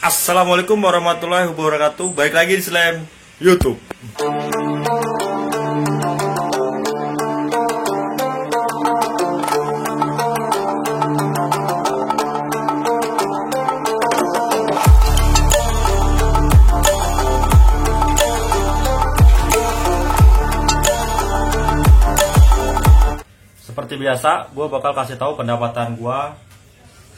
Assalamualaikum warahmatullahi wabarakatuh. Baik lagi di Slam YouTube. Seperti biasa, gue bakal kasih tahu pendapatan gue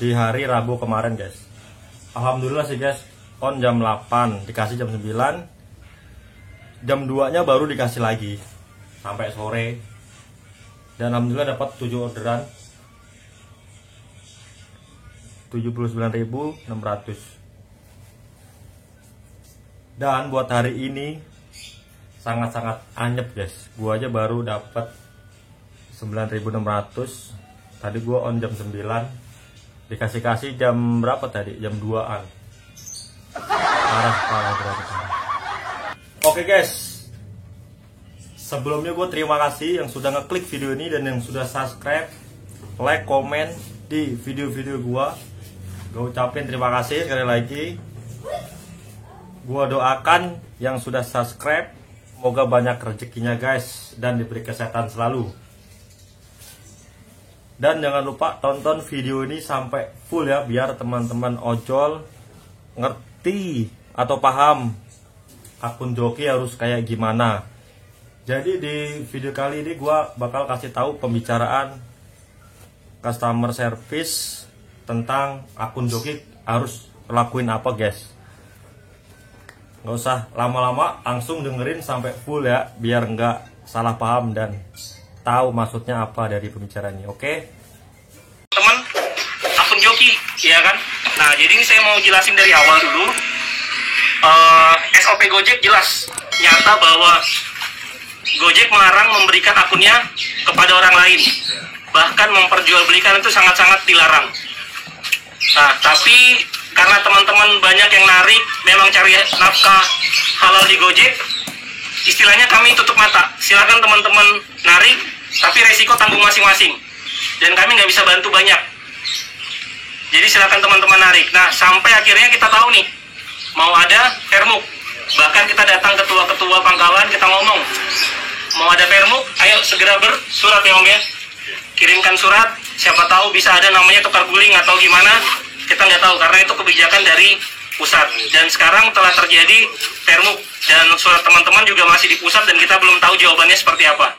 di hari Rabu kemarin, guys. Alhamdulillah sih, guys, on jam 8 dikasih jam 9, jam 2 nya baru dikasih lagi sampai sore, dan alhamdulillah dapat 7 orderan 79.600. Dan buat hari ini sangat-sangat anyep, guys. Gua aja baru dapat 9.600. Tadi gua on jam 9, dikasih jam berapa tadi? Jam 2-an. Parah berarti. Oke, guys, sebelumnya gue terima kasih yang sudah ngeklik video ini dan yang sudah subscribe, like, komen di video-video gue. Gue ucapin terima kasih sekali lagi. Gue doakan yang sudah subscribe semoga banyak rezekinya, guys, dan diberi kesehatan selalu. Dan jangan lupa tonton video ini sampai full ya, biar teman-teman ojol ngerti atau paham akun joki harus kayak gimana. Jadi di video kali ini gue bakal kasih tahu pembicaraan customer service tentang akun joki harus lakuin apa, guys. Nggak usah lama-lama, langsung dengerin sampai full ya, biar nggak salah paham dan tahu maksudnya apa dari pembicaraan ini. Oke? Teman, akun joki, ya kan? Nah, jadi ini saya mau jelasin dari awal dulu. SOP Gojek jelas, nyata bahwa Gojek melarang memberikan akunnya kepada orang lain. Bahkan memperjualbelikan itu sangat-sangat dilarang. Nah, tapi karena teman-teman banyak yang narik, memang cari nafkah halal di Gojek, istilahnya kami tutup mata. Silakan teman-teman narik, tapi resiko tanggung masing-masing. Dan kami nggak bisa bantu banyak. Jadi silakan teman-teman narik. Nah, sampai akhirnya kita tahu nih, mau ada permuk. Bahkan kita datang ketua-ketua pangkalan, kita ngomong, mau ada permuk, ayo segera bersurat ya Om ya. Kirimkan surat, siapa tahu bisa ada namanya tukar guling atau gimana, kita nggak tahu, karena itu kebijakan dari pusat. Dan sekarang telah terjadi permuk, dan surat teman-teman juga masih di pusat, dan kita belum tahu jawabannya seperti apa.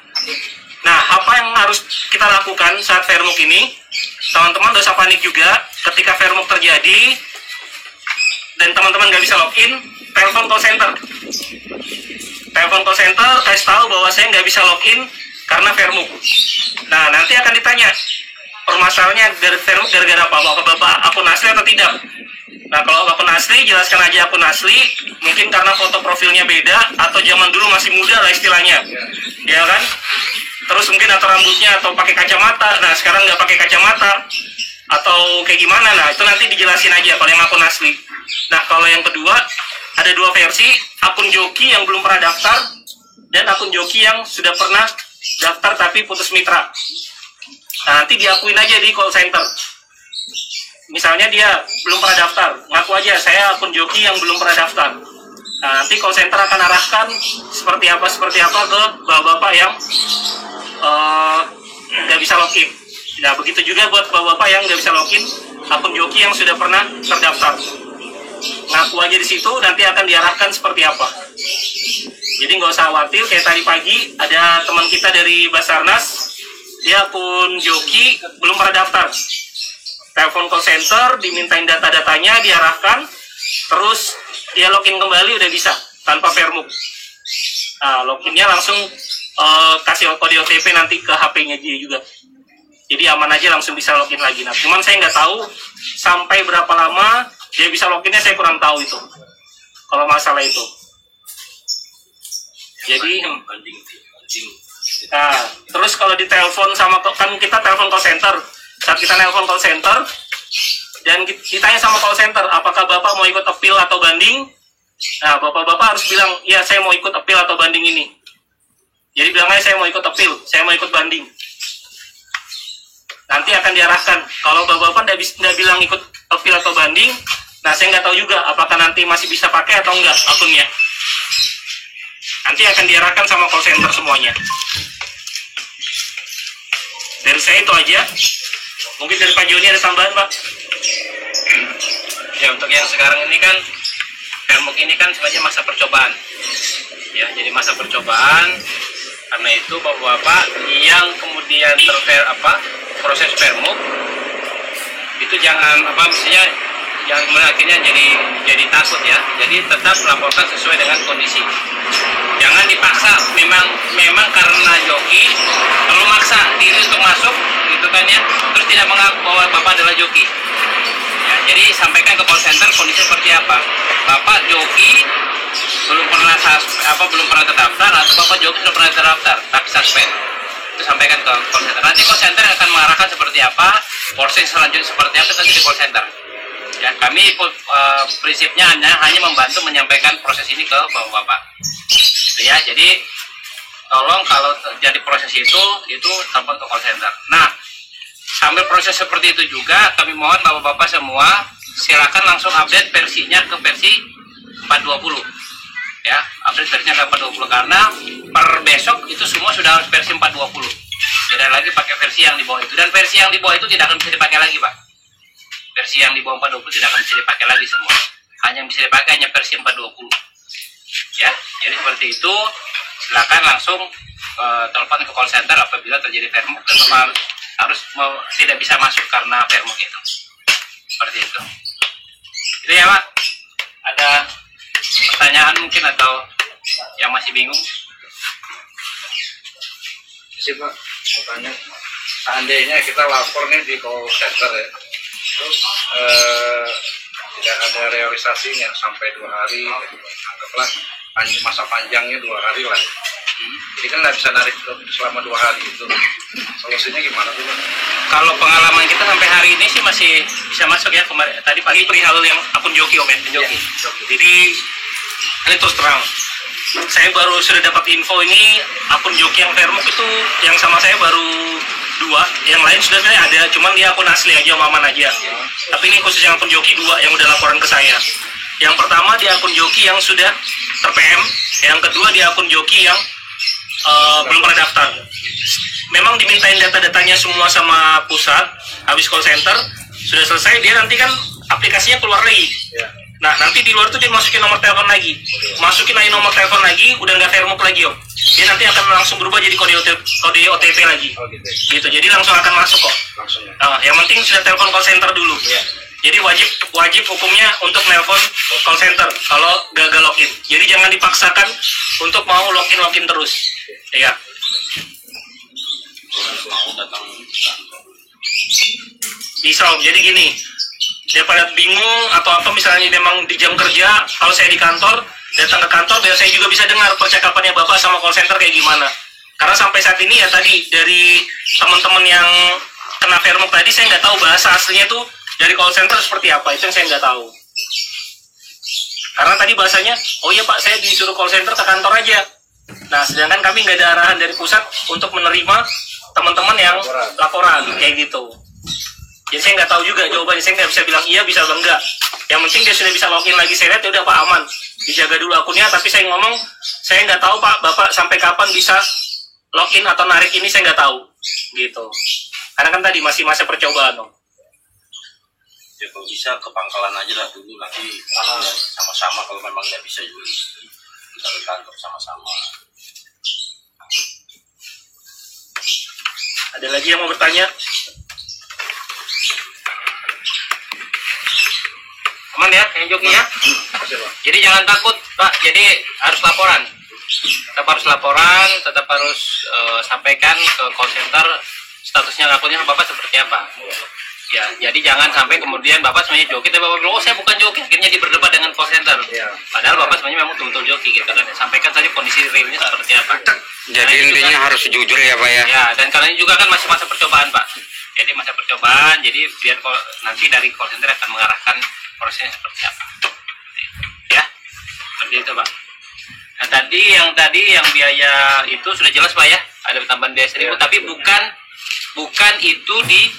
Nah, apa yang harus kita lakukan saat Fairmuk ini? Teman-teman gak usah panik juga. Ketika Fairmuk terjadi dan teman-teman nggak bisa login, telepon call center. Telepon call center, kasih tahu bahwa saya nggak bisa login karena Fairmuk. Nah, nanti akan ditanya permasalahannya dari Fairmuk gara-gara apa? Apakah Bapak akun asli atau tidak? Nah, kalau akun asli, jelaskan aja akun asli. Mungkin karena foto profilnya beda, atau zaman dulu masih muda lah istilahnya, ya kan? Terus mungkin atau rambutnya atau pakai kacamata. Nah, sekarang nggak pakai kacamata atau kayak gimana? Nah, itu nanti dijelasin aja kalau yang akun asli. Nah, kalau yang kedua, ada dua versi, akun joki yang belum pernah daftar dan akun joki yang sudah pernah daftar tapi putus mitra. Nah, nanti diakuin aja di call center. Misalnya dia belum pernah daftar, ngaku aja saya akun joki yang belum pernah daftar. Nah, nanti call center akan arahkan seperti apa ke bapak-bapak yang nggak bisa login. Nah, begitu juga buat bapak-bapak yang nggak bisa login akun joki yang sudah pernah terdaftar. Ngaku aja di situ, nanti akan diarahkan seperti apa. Jadi nggak usah khawatir. Kayak tadi pagi ada teman kita dari Basarnas, dia akun joki belum pernah daftar. Telepon call center, dimintain data-datanya, diarahkan, terus dia login kembali udah bisa tanpa Fairmuk. Nah, loginnya langsung kasih kode OTP nanti ke HP-nya dia juga. Jadi aman aja, langsung bisa login lagi. Nah, cuman saya nggak tahu sampai berapa lama dia bisa loginnya, saya kurang tahu itu. Kalau masalah itu. Jadi, nah, terus kalau ditelepon sama, kan kita telepon call center. Saat kita telepon call center dan ditanya sama call center, apakah Bapak mau ikut appeal atau banding? Nah, bapak-bapak harus bilang, ya saya mau ikut appeal atau banding ini. Jadi bilang aja saya mau ikut appeal, saya mau ikut banding. Nanti akan diarahkan. Kalau bapak-bapak tidak bilang ikut appeal atau banding, Nah, saya nggak tahu juga apakah nanti masih bisa pakai atau enggak akunnya. Nanti akan diarahkan sama call center semuanya. Dari saya itu aja. Mungkin dari Pak Joni ada tambahan, Pak? Ya, untuk yang sekarang ini kan Permuk ini kan sebenarnya masa percobaan. Ya, jadi masa percobaan. Karena itu Bapak-bapak yang kemudian proses Permuk itu jangan misalnya jangan kemudian akhirnya jadi takut ya. Jadi tetap melaporkan sesuai dengan kondisi. Jangan dipaksa. Memang karena joki perlu maksa diri untuk masuk gitu kan ya. Terus tidak mengaku bahwa Bapak adalah joki. Ya, jadi sampaikan ke call center kondisi seperti apa. Bapak joki belum pernah terdaftar atau Bapak joki sudah pernah terdaftar tapi suspend. Itu sampaikan ke call center. Nanti call center akan mengarahkan seperti apa, proses selanjutnya seperti apa nanti di call center. Ya, kami prinsipnya hanya membantu menyampaikan proses ini ke Bapak-bapak. Ya, jadi tolong kalau terjadi proses itu telepon ke call center. Nah, sambil proses seperti itu juga kami mohon Bapak-bapak semua silakan langsung update versinya ke versi 420. Ya, update versinya ke 420 karena per besok itu semua sudah harus versi 420. Tidak lagi pakai versi yang di bawah itu, dan versi yang di bawah itu tidak akan bisa dipakai lagi, Pak. Versi yang di bawah 420 tidak akan bisa dipakai lagi semua. Hanya bisa dipakai hanya versi 420. Ya, jadi seperti itu. Silakan langsung telepon ke call center apabila terjadi Permuk dan Bapak harus tidak bisa masuk karena Permuk itu. Seperti itu. Itu ya, Pak. Ada pertanyaan mungkin atau yang masih bingung? Sih Pak, mau tanya, seandainya kita lapor nih di call center ya, terus tidak ada realisasinya sampai 2 hari, anggaplah masa panjangnya 2 hari lah. Jadi kan nggak bisa narik selama 2 hari itu. Solusinya gimana tuh Pak? Kalau pengalaman kita sampai hari ini sih masih bisa masuk ya. Kemarin tadi pagi perihal yang akun joki joki. Jadi ini terus terang, saya baru sudah dapat info ini akun joki yang Permuk itu yang sama saya baru 2, yang lain sudah saya ada, cuman dia akun asli aja, aman aja. Tapi ini khusus yang akun joki 2 yang udah laporan ke saya. Yang pertama di akun joki yang sudah ter-PM, yang kedua di akun joki yang belum pernah daftar. Memang dimintain data-datanya semua sama pusat, habis call center sudah selesai, dia nanti kan aplikasinya keluar lagi. Nah, nanti di luar itu dia masukin nomor telepon lagi. Masukin lagi nomor telepon lagi, udah nggak Permuk lagi, Om. Dia nanti akan langsung berubah jadi kode OTP lagi. Oh, gitu. Gitu. Jadi langsung akan masuk kok. Langsung ya. Yang penting sudah telepon call center dulu. Jadi wajib hukumnya untuk nelpon call center kalau gagal login. Jadi jangan dipaksakan untuk mau login terus. Ya. Bisa, Om. Jadi gini, daripada bingung atau apa misalnya memang di jam kerja, kalau saya di kantor, datang ke kantor biar saya juga bisa dengar percakapannya Bapak sama call center kayak gimana. Karena sampai saat ini ya tadi dari teman-teman yang kena Permuk tadi saya nggak tahu bahasa aslinya tuh dari call center seperti apa, itu yang saya nggak tahu. Karena tadi bahasanya, oh iya Pak, saya disuruh call center ke kantor aja. Nah, sedangkan kami nggak ada arahan dari pusat untuk menerima teman-teman yang laporan kayak gitu. Jadi saya nggak tahu juga jawabannya, saya nggak bisa bilang iya, bisa bilang enggak. Yang penting dia sudah bisa login lagi, saya lihat ya udah Pak aman, dijaga dulu akunnya. Tapi saya ngomong, saya nggak tahu Pak, Bapak sampai kapan bisa login atau narik ini saya nggak tahu, gitu. Karena kan tadi masih masa percobaan, Om. Ya kalau bisa ke pangkalan aja lah dulu, nanti sama-sama kalau memang nggak bisa juga kita ke kantor sama-sama. Ada lagi yang mau bertanya? Aman ya, yang joki ya? Jadi jangan takut Pak, jadi harus laporan. Tetap harus sampaikan ke call center statusnya akunnya Bapak seperti apa. Ya, jadi jangan sampai kemudian Bapak sebenarnya joki, tapi Bapak bilang, oh saya bukan joki, akhirnya diberdebat dengan call center. Padahal Bapak sebenarnya memang betul-betul joki, gitu kan. Sampaikan saja kondisi realnya seperti apa. Jadi intinya kan, harus jujur ya Pak ya? Ya, dan karena ini juga kan masih masa percobaan Pak. Jadi masa percobaan, jadi biar nanti dari call center akan mengarahkan prosesnya seperti apa. Ya, seperti itu Pak. Nah tadi yang biaya itu sudah jelas Pak ya, ada tambahan biaya 1.000, tapi bukan itu di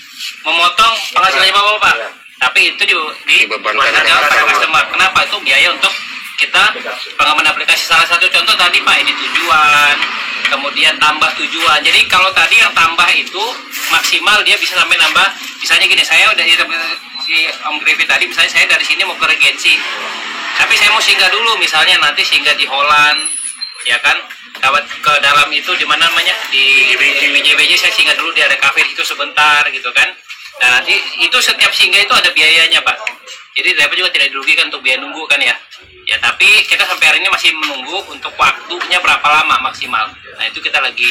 memotong penghasilannya Bapak. Tapi itu Dibebankan pada ke customer. Kenapa? Itu biaya untuk kita pengembangan aplikasi. Salah satu contoh tadi Pak, ini tujuan, kemudian tambah tujuan. Jadi kalau tadi yang tambah itu maksimal dia bisa sampai nambah. Misalnya gini, saya udah si Om Griffith tadi, misalnya saya dari sini mau ke Regency, tapi saya mau singgah dulu, misalnya nanti singgah di Holland, ya kan, ke dalam itu di mana namanya di BJBJ saya singgah dulu di area kafe itu sebentar gitu kan. Nah nanti itu setiap singgah itu ada biayanya Pak. Jadi driver juga tidak dirugikan untuk biaya nunggu kan ya. Ya tapi kita sampai hari ini masih menunggu untuk waktunya berapa lama maksimal. Nah itu kita lagi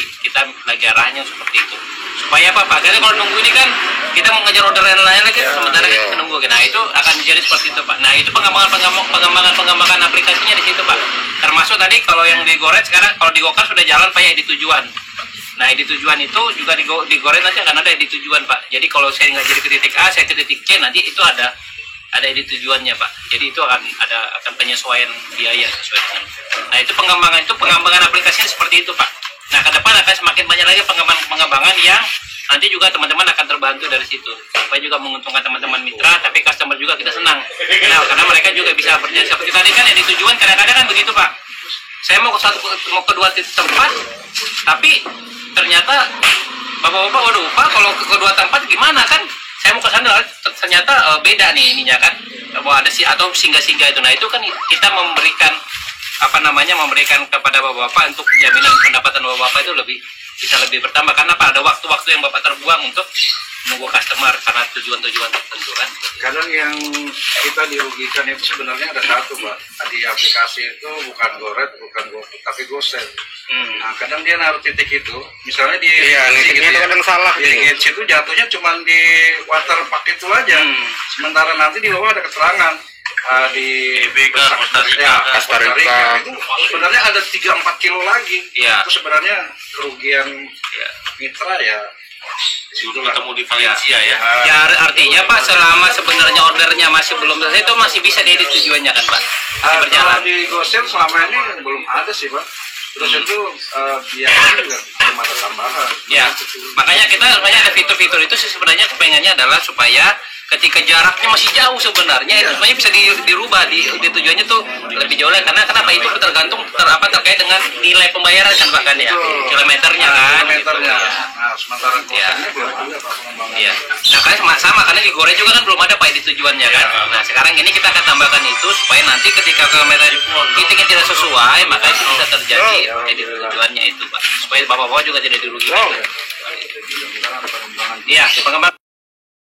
arahnya seperti itu. Supaya apa Pak? Karena kalau nunggu ini kan kita mau ngejar order yang lain lagi, sementara kita menunggu. Nah itu akan menjadi seperti itu Pak. Nah itu pengembangan aplikasinya di situ Pak. Termasuk tadi kalau yang di Goret sekarang, kalau di Gokar sudah jalan Pak ya di tujuan. Nah di tujuan itu juga di Goret nanti akan ada di tujuan Pak. Jadi kalau saya nggak jadi ke titik A, saya ke titik C, nanti itu ada di tujuannya Pak. Jadi itu akan penyesuaian biaya sesuai dengan. Nah itu pengembangan aplikasinya seperti itu Pak. Nah ke depan akan semakin banyak lagi pengembangan yang nanti juga teman-teman akan terbantu dari situ. Supaya juga menguntungkan teman-teman mitra, tapi customer juga kita senang. Nah karena mereka juga bisa berjalan seperti tadi kan yang di tujuan kadang-kadang kan begitu Pak. Saya mau ke dua tempat, tapi ternyata bapak-bapak, waduh Pak kalau ke kedua tempat gimana kan? Saya mau ke sana ternyata beda nih ininya kan, bahwa ada atau singgah-singgah itu. Nah itu kan kita memberikan memberikan kepada bapak-bapak untuk jaminan pendapatan bapak-bapak itu bisa lebih bertambah karena apa? Ada waktu-waktu yang bapak terbuang untuk menunggu customer karena tujuan-tujuan tertentu kan. Kadang yang kita dirugikan itu sebenarnya ada satu Pak, di aplikasi itu bukan Goret, bukan GoFood, tapi GoSend. Nah kadang dia naruh titik itu, misalnya di titiknya itu kadang salah. Di Regency itu jatuhnya cuma di waterpark itu aja. Sementara nanti di bawah ada keterangan di Costa Rica itu sebenarnya ada 3-4 kilo lagi. Ya. Itu sebenarnya kerugian mitra ya. Ketemu di Valencia ya. Ya artinya Pak selama sebenarnya ordernya masih belum selesai itu masih bisa diedit tujuannya kan Pak? Masih berjalan. Kalau di GoSend selama ini belum ada sih Pak. Terus itu biayanya juga belum ada tambahan. Ya, makanya kita sebenarnya ada fitur-fitur itu sebenarnya kepengennya adalah supaya ketika jaraknya masih jauh sebenarnya itu sebenarnya bisa dirubah di tujuannya tuh lebih jauh lagi karena kenapa itu tergantung terkait dengan nilai pembayaran kan Pak kan ya kilometernya kan. Kilometernya. Nah sementara GoSendnya belum ada Pak pengembangan. Iya. Nah kan sama karena di Goreng juga kan belum ada Pak di tujuannya kan. Nah sekarang ini kita akan tambahkan itu supaya nanti ketika kilometer titiknya tidak sesuai maka itu bisa terjadi di tujuannya itu Pak supaya bapak-bapak juga tidak dirugikan. Iya, pengembangan.